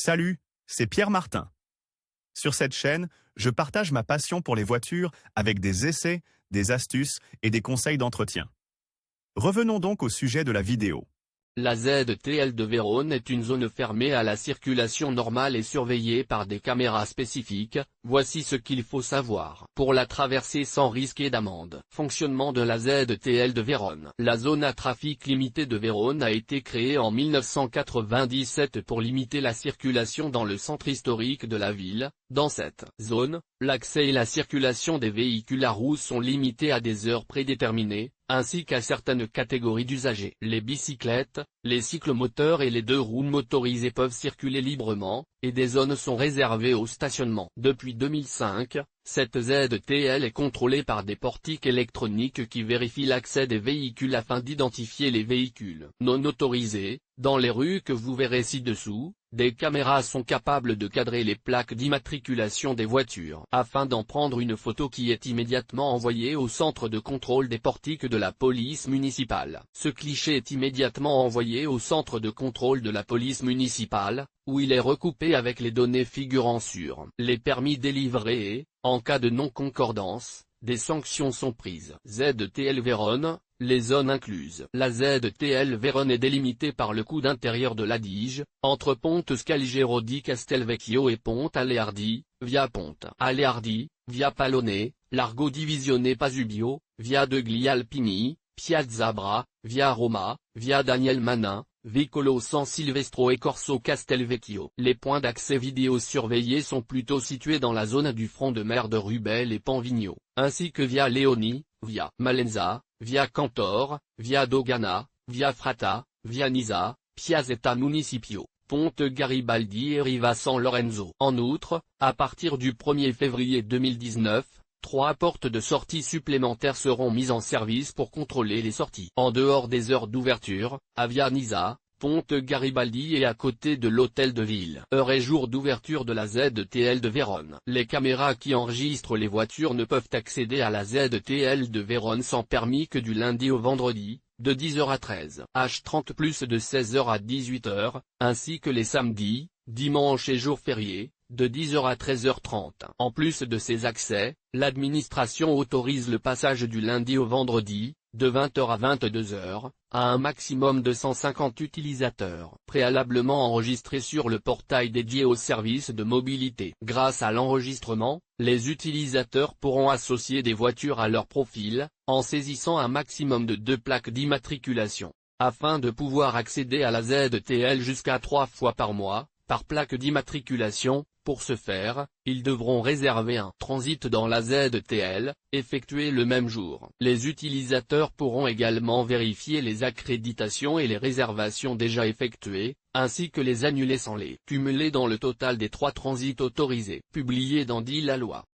Salut, c'est Pierre Martin. Sur cette chaîne, je partage ma passion pour les voitures avec des essais, des astuces et des conseils d'entretien. Revenons donc au sujet de la vidéo. La ZTL de Vérone est une zone fermée à la circulation normale et surveillée par des caméras spécifiques. Voici ce qu'il faut savoir pour la traverser sans risquer d'amende. Fonctionnement de la ZTL de Vérone. La zone à trafic limité de Vérone a été créée en 1997 pour limiter la circulation dans le centre historique de la ville. Dans cette zone, l'accès et la circulation des véhicules à roues sont limités à des heures prédéterminées, ainsi qu'à certaines catégories d'usagers. Les bicyclettes, les cyclomoteurs et les deux roues motorisées peuvent circuler librement, et des zones sont réservées au stationnement. Depuis 2005, cette ZTL est contrôlée par des portiques électroniques qui vérifient l'accès des véhicules afin d'identifier les véhicules non autorisés. Dans les rues que vous verrez ci-dessous, des caméras sont capables de cadrer les plaques d'immatriculation des voitures afin d'en prendre une photo qui est immédiatement envoyée au centre de contrôle des portiques de la police municipale. Ce cliché est immédiatement envoyé au centre de contrôle de la police municipale, où il est recoupé avec les données figurant sur les permis délivrés et, en cas de non-concordance, des sanctions sont prises. ZTL Vérone, les zones incluses. La ZTL Vérone est délimitée par le coude intérieur de l'Adige, entre Ponte Scalgero di Castelvecchio et Ponte Aleardi, via Ponte Aleardi, via Pallone, Largo Divisione Pasubio, via de Glialpini, Piazza Bra, via Roma, via Daniel Manin, Vicolo San Silvestro et Corso Castelvecchio. Les points d'accès vidéo surveillés sont plutôt situés dans la zone du front de mer de Rubel et Panvigno, ainsi que via Leoni, via Malenza, via Cantor, via Dogana, via Frata, via Nisa, Piazzetta Municipio, Ponte Garibaldi et Riva San Lorenzo. En outre, à partir du 1er février 2019, 3 portes de sortie supplémentaires seront mises en service pour contrôler les sorties. En dehors des heures d'ouverture, à via Nisa, Ponte Garibaldi et à côté de l'hôtel de ville. Heure et jour d'ouverture de la ZTL de Vérone. Les caméras qui enregistrent les voitures ne peuvent accéder à la ZTL de Vérone sans permis que du lundi au vendredi, de 10h à 13h. H30 plus de 16h à 18h, ainsi que les samedis, dimanches et jours fériés, de 10h à 13h30. En plus de ces accès, l'administration autorise le passage du lundi au vendredi, de 20h à 22h, à un maximum de 150 utilisateurs, préalablement enregistrés sur le portail dédié aux services de mobilité. Grâce à l'enregistrement, les utilisateurs pourront associer des voitures à leur profil, en saisissant un maximum de 2 plaques d'immatriculation, afin de pouvoir accéder à la ZTL jusqu'à 3 fois par mois, par plaque d'immatriculation. Pour ce faire, ils devront réserver un transit dans la ZTL, effectué le même jour. Les utilisateurs pourront également vérifier les accréditations et les réservations déjà effectuées, ainsi que les annuler sans les cumuler dans le total des 3 transits autorisés. Publié dans Dit la loi.